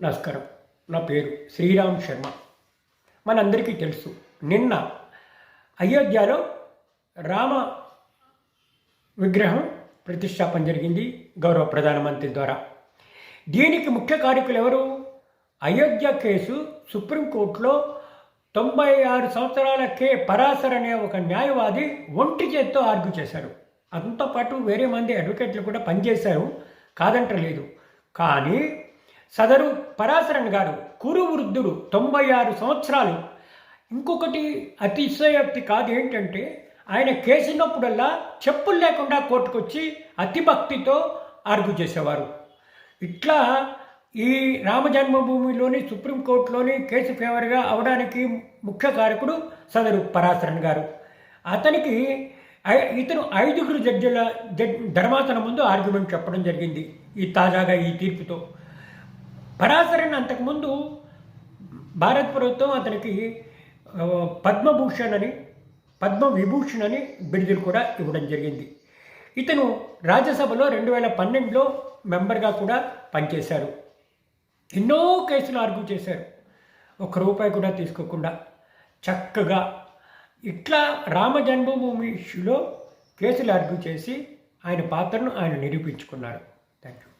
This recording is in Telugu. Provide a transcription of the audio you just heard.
నమస్కారం. నా పేరు శ్రీరామ్ శర్మ. మనందరికీ తెలుసు, నిన్న అయోధ్యలో రామ విగ్రహం ప్రతిష్టాపన జరిగింది గౌరవ ప్రధానమంత్రి ద్వారా. దీనికి ముఖ్య కారకులు ఎవరు? అయోధ్య కేసు సుప్రీంకోర్టులో 96 సంవత్సరాల పరాశర్ అనే ఒక న్యాయవాది ఒంటి చేత్తో ఆర్గ్యూ చేశారు. అంతో పాటు వేరే మంది అడ్వకేట్లు కూడా పనిచేశారు, కాదంటలేదు. కానీ సదరు పరాశరన్ గారు కురు వృద్ధుడు, 96 సంవత్సరాలు. ఇంకొకటి అతిశయోక్తి కాదు ఏంటంటే, ఆయన కేసినప్పుడల్లా చెప్పులు లేకుండా కోర్టుకొచ్చి అతి భక్తితో ఆర్గ్యూ చేసేవారు. ఇట్లా ఈ రామ జన్మభూమిలోని సుప్రీంకోర్టులోని కేసు ఫేవర్గా అవడానికి ముఖ్య కారకుడు సదరు పరాశరన్ గారు. ఇతను 5 జడ్జిల ధర్మాసనం ముందు ఆర్గ్యుమెంట్ చెప్పడం జరిగింది తాజాగా ఈ తీర్పుతో. పరాశరన్ అంతకుముందు భారత ప్రభుత్వం అతనికి పద్మవిభూషణ్ అని బిరుదులు కూడా ఇవ్వడం జరిగింది. ఇతను రాజ్యసభలో 2012లో మెంబర్గా కూడా పనిచేశారు. ఎన్నో కేసులు ఆర్గ్యూ చేశారు, ₹1 కూడా తీసుకోకుండా చక్కగా. ఇట్లా రామ జన్మభూమి ఇష్యూలో కేసులు ఆర్గ్యూ చేసి ఆయన పాత్రను ఆయన నిరూపించుకున్నారు. Thank you.